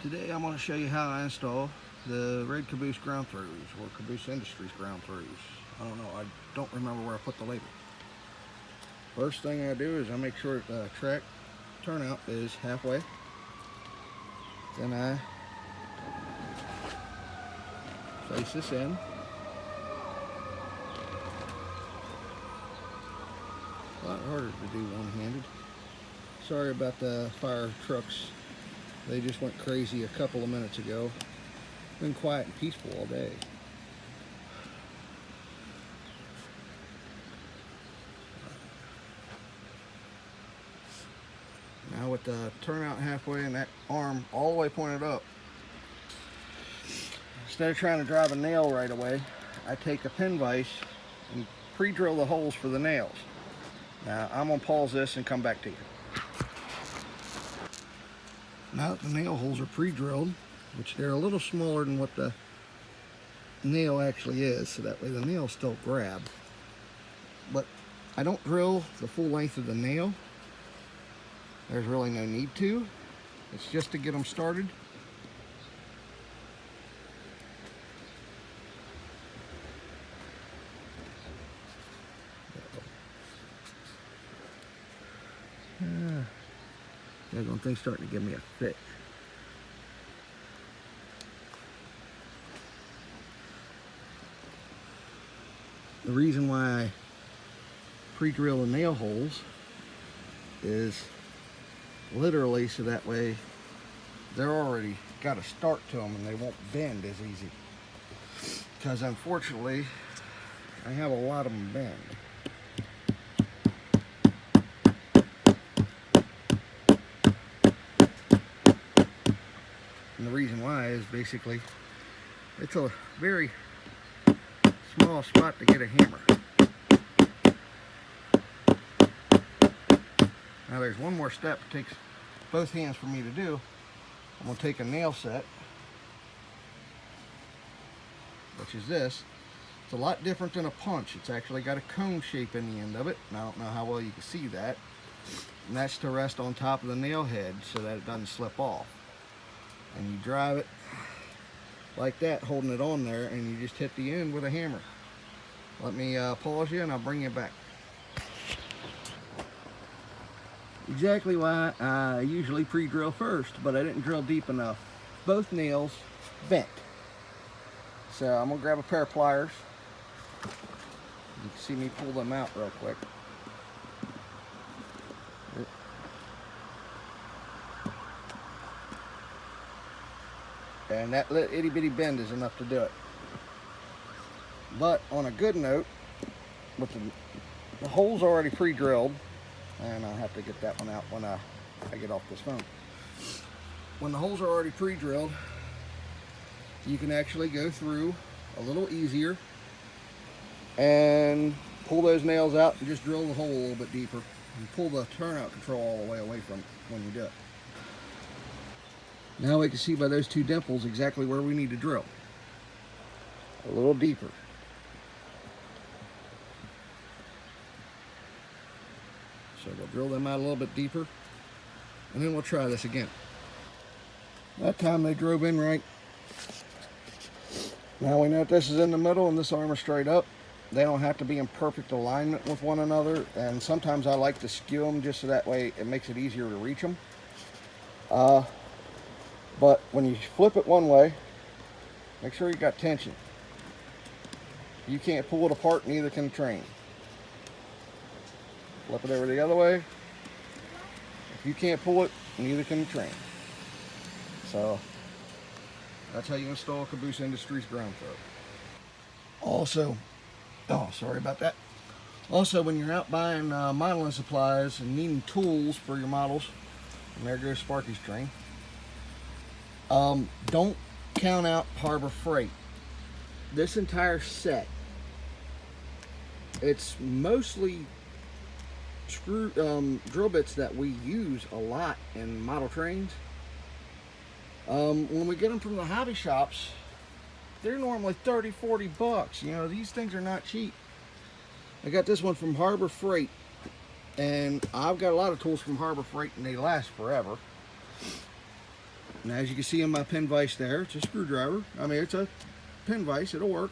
Today I'm going to show you how I install the Red Caboose ground throws, or Caboose Industries ground throws. I don't know, I don't remember where I put the label. First thing I do is I make sure that the track turnout is halfway. Then I place this in. A lot harder to do one-handed. Sorry about the fire trucks. They just went crazy a couple of minutes ago. Been quiet and peaceful all day. Now with the turnout halfway and that arm all the way pointed up, instead of trying to drive a nail right away, I take a pin vise and pre-drill the holes for the nails. Now I'm gonna pause this and come back to you. Now that the nail holes are pre-drilled, which they're a little smaller than what the nail actually is, so that way the nails still grab. But I don't drill the full length of the nail. There's really no need to. It's just to get them started. That thing's starting to give me a fit. The reason why I pre-drill the nail holes is literally so that way they're already got a start to them and they won't bend as easy. Because unfortunately, I have a lot of them bend. And the reason why is basically it's a very small spot to get a hammer. Now there's one more step it takes both hands for me to do. I'm going to take a nail set, which is this. It's a lot different than a punch. It's actually got a cone shape in the end of it, and I don't know how well you can see that. And that's to rest on top of the nail head so that it doesn't slip off. And you drive it like that, holding it on there, and you just hit the end with a hammer. Let me pause you and I'll bring you back. Exactly why I usually pre-drill first, but I didn't drill deep enough. Both nails bent. So I'm gonna grab a pair of pliers. You can see me pull them out real quick. And that little itty bitty bend is enough to do it. But on a good note, with the holes already pre-drilled, and I'll have to get that one out when I get off this phone. When the holes are already pre-drilled, you can actually go through a little easier and pull those nails out and just drill the hole a little bit deeper and pull the turnout control all the way away from it when you do it. Now we can see by those two dimples exactly where we need to drill. A little deeper. So we'll drill them out a little bit deeper, and then we'll try this again. That time they drove in right. Now we know that this is in the middle and this arm is straight up. They don't have to be in perfect alignment with one another, and sometimes I like to skew them just so that way it makes it easier to reach them. But when you flip it one way, make sure you got tension. You can't pull it apart, neither can the train. Flip it over the other way. If you can't pull it, neither can the train. So that's how you install Caboose Industries ground throw. Also, oh, sorry about that. Also, when you're out buying modeling supplies and needing tools for your models, and there goes Sparky's train. Don't count out Harbor Freight. This entire set, it's mostly screw drill bits that we use a lot in model trains. When we get them from the hobby shops, they're normally 30-40 bucks. You know, these things are not cheap. I got this one from Harbor Freight, and I've got a lot of tools from Harbor Freight and they last forever. And as you can see in my pin vise there, it's a screwdriver. I mean, it's a pin vise, it'll work.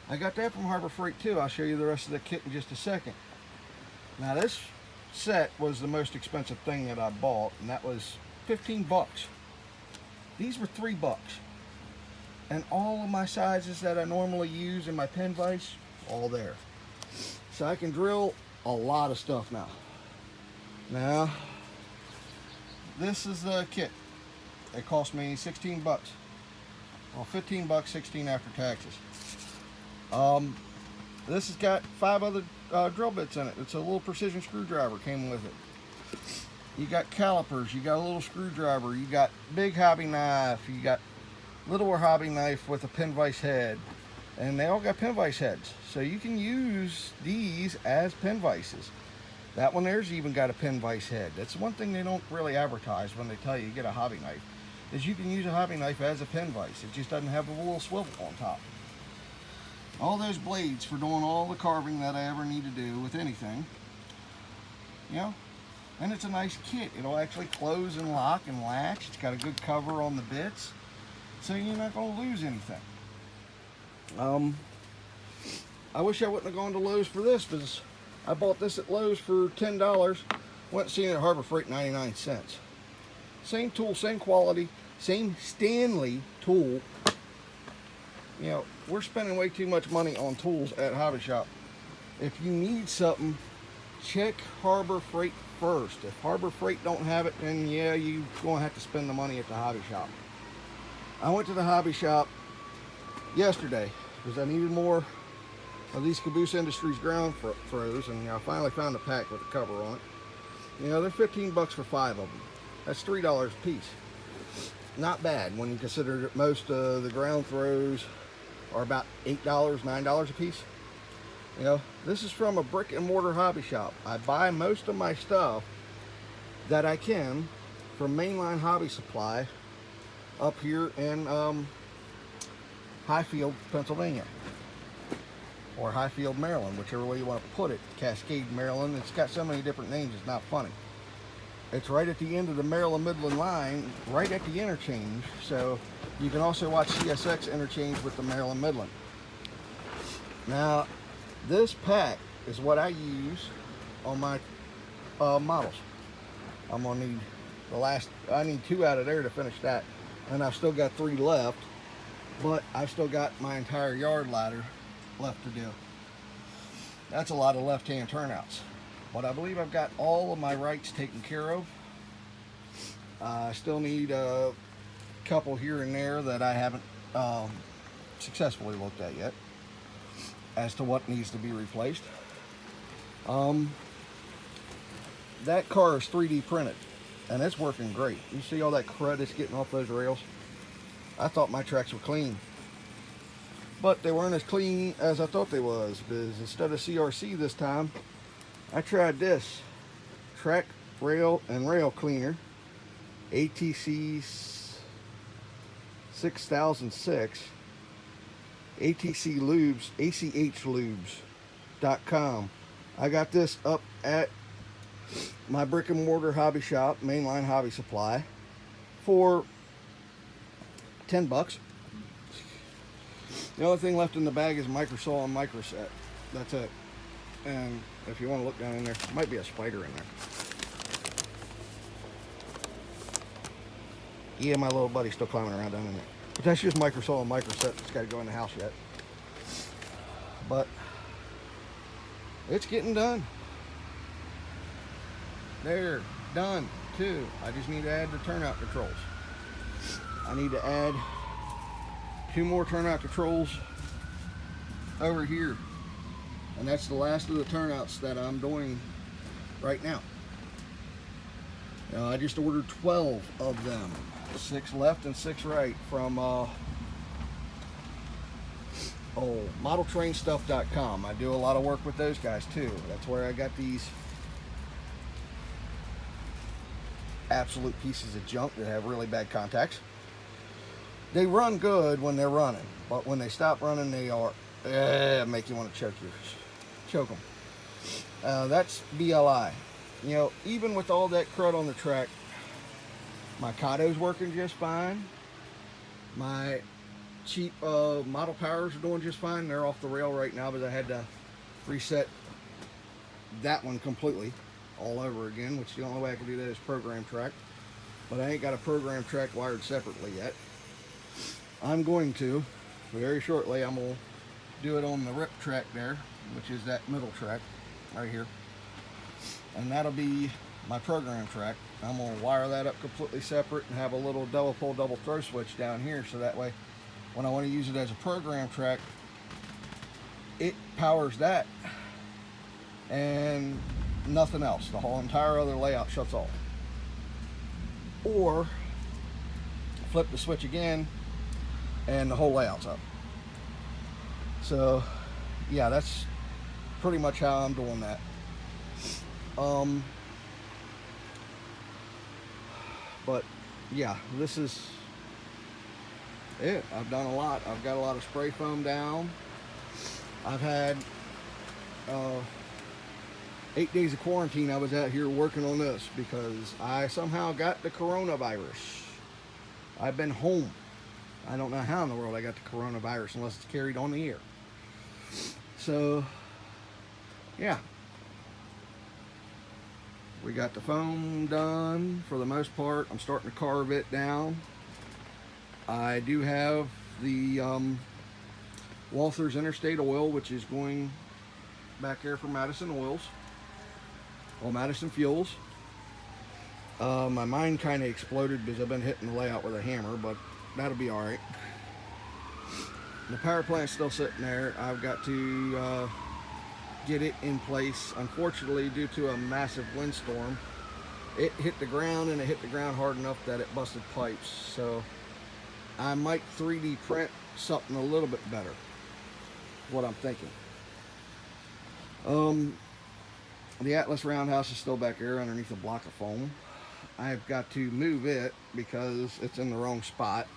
I got that from Harbor Freight too. I'll show you the rest of the kit in just a second. Now this set was the most expensive thing that I bought, and that was 15 bucks. These were $3. And all of my sizes that I normally use in my pin vise, all there. So I can drill a lot of stuff now. Now, this is the kit. It cost me 16 bucks. Well, 15 bucks, 16 after taxes. This has got 5 other drill bits in it. It's a little precision screwdriver came with it. You got calipers, you got a little screwdriver, you got big hobby knife, you got littler hobby knife with a pin vise head, and they all got pin vise heads, so you can use these as pin vices. That one there's even got a pin vise head. That's one thing they don't really advertise when they tell you get a hobby knife, is you can use a hobby knife as a pin vise. It just doesn't have a little swivel on top. All those blades for doing all the carving that I ever need to do with anything, you know. And it's a nice kit. It'll actually close and lock and latch. It's got a good cover on the bits, so you're not going to lose anything. I wish I wouldn't have gone to Lowe's for this, because I bought this at Lowe's for $10. Went and seen it at Harbor Freight 99 cents. Same tool, same quality, same Stanley tool. You know, we're spending way too much money on tools at Hobby Shop. If you need something, check Harbor Freight first. If Harbor Freight don't have it, then yeah, you're going to have to spend the money at the Hobby Shop. I went to the Hobby Shop yesterday because I needed more of these Caboose Industries ground throws, and I finally found a pack with a cover on it. You know, they're 15 bucks for 5 of them. That's $3 a piece. Not bad when you consider that most of the ground throws are about $8, $9 a piece. You know, this is from a brick and mortar hobby shop. I buy most of my stuff that I can from Mainline Hobby Supply up here in Highfield, Pennsylvania, or Highfield, Maryland, whichever way you want to put it. Cascade, Maryland. It's got so many different names, it's not funny. It's right at the end of the Maryland Midland line, right at the interchange, so you can also watch CSX interchange with the Maryland Midland. Now, this pack is what I use on my models. I'm gonna need I need 2 out of there to finish that, and I've still got 3 left, but I've still got my entire yard ladder left to do. That's a lot of left-hand turnouts, but I believe I've got all of my rights taken care of. I still need a couple here and there that I haven't successfully looked at yet as to what needs to be replaced. That car is 3D printed and it's working great. You see all that crud that's getting off those rails? I thought my tracks were clean, but they weren't as clean as I thought they was, because instead of CRC this time, I tried this track rail and rail cleaner, ATC 6006, ATC Lubes, ACHlubes.com. I got this up at my brick and mortar hobby shop, Mainline Hobby Supply, for 10 bucks. The only thing left in the bag is Microsaw and Microset. That's it. And if you want to look down in there, might be a spider in there. Yeah, my little buddy's still climbing around down in there. But that's just Microsaw and Microset. It's got to go in the house yet. But it's getting done. They're done too. I just need to add the turnout controls. I need to add 2 more turnout controls over here. And that's the last of the turnouts that I'm doing right now. I just ordered 12 of them. 6 left and 6 right from modeltrainstuff.com. I do a lot of work with those guys too. That's where I got these absolute pieces of junk that have really bad contacts. They run good when they're running, but when they stop running, they are make you want to choke them. That's BLI. You know, even with all that crud on the track, My Kato's working just fine. My cheap model powers are doing just fine. They're off the rail right now, but I had to reset that one completely all over again, which the only way I can do that is program track. But I ain't got a program track wired separately yet. I'm going to, very shortly, I'm going to do it on the rip track there, which is that middle track right here. And that'll be my program track. I'm going to wire that up completely separate and have a little double pole, double throw switch down here, so that way when I want to use it as a program track, it powers that and nothing else. The whole entire other layout shuts off. Or flip the switch again and the whole layout's up. So yeah, that's pretty much how I'm doing that. But yeah, this is it. I've done a lot. I've got a lot of spray foam down. I've had 8 days of quarantine. I was out here working on this because I somehow got the coronavirus. I've been home. I don't know how in the world I got the coronavirus unless it's carried on the air. So yeah, we got the foam done for the most part. I'm starting to carve it down. I do have the Walthers Interstate Oil, which is going back there for Madison Oils. Well, Madison Fuels. My mind kind of exploded because I've been hitting the layout with a hammer, but that'll be all right. The power plant's still sitting there. I've got to get it in place. Unfortunately, due to a massive windstorm, it hit the ground, and it hit the ground hard enough that it busted pipes. So I might 3D print something a little bit better. What I'm thinking. The Atlas Roundhouse is still back there underneath a block of foam. I've got to move it because it's in the wrong spot,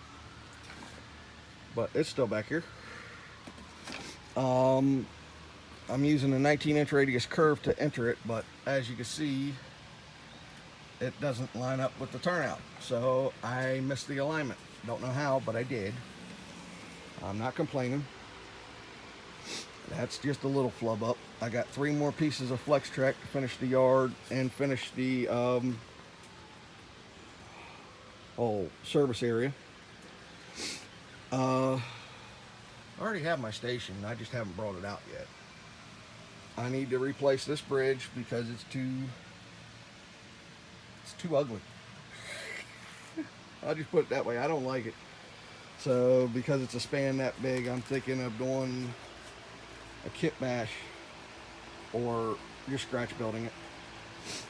but it's still back here. I'm using a 19-inch radius curve to enter it, but as you can see, it doesn't line up with the turnout. So I missed the alignment. Don't know how, but I did. I'm not complaining. That's just a little flub up. I got 3 more pieces of flex track to finish the yard and finish the whole service area. I already have my station. I just haven't brought it out yet. I need to replace this bridge because it's too ugly. I'll just put it that way. I don't like it. So because it's a span that big, I'm thinking of doing a kit bash or just scratch building it.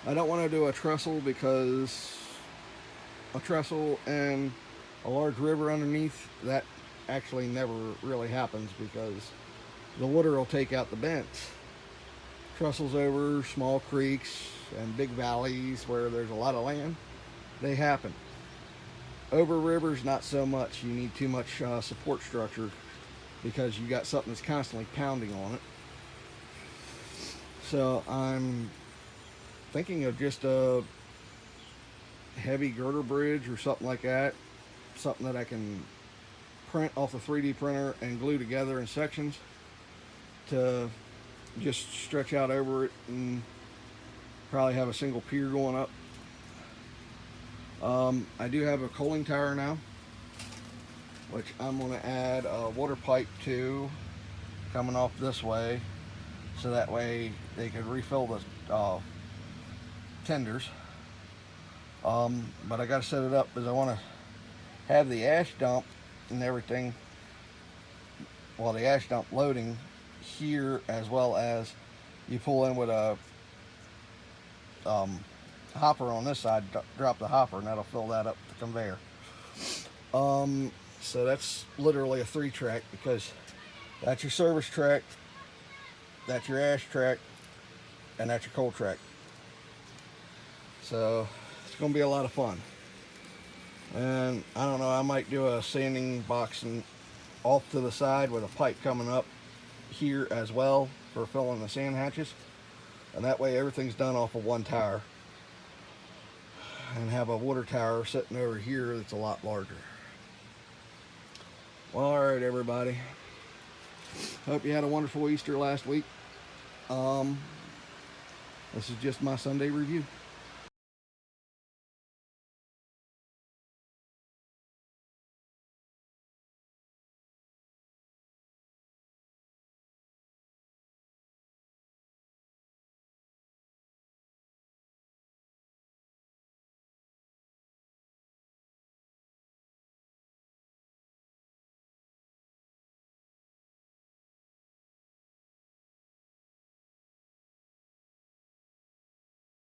I don't want to do a trestle because a trestle and a large river underneath, that actually never really happens because the water will take out the bents. Trestles over small creeks and big valleys where there's a lot of land, they happen. Over rivers, not so much. You need too much support structure because you got something that's constantly pounding on it. So I'm thinking of just a heavy girder bridge or something like that. Something that I can print off the 3D printer and glue together in sections to just stretch out over it and probably have a single pier going up. I do have a coaling tower now, which I'm going to add a water pipe to coming off this way, so that way they can refill the tenders. But I got to set it up because I want to have the ash dump and everything, well, the ash dump loading here, as well as you pull in with a hopper on this side, drop the hopper, and that'll fill that up the conveyor. So that's literally a 3-track because that's your service track, that's your ash track, and that's your cold track. So it's going to be a lot of fun. And I don't know, I might do a sanding box and off to the side with a pipe coming up here as well for filling the sand hatches, and that way everything's done off of one tire. and have a water tower sitting over here that's a lot larger. Well, all right, everybody. Hope you had a wonderful Easter last week. This is just my Sunday review.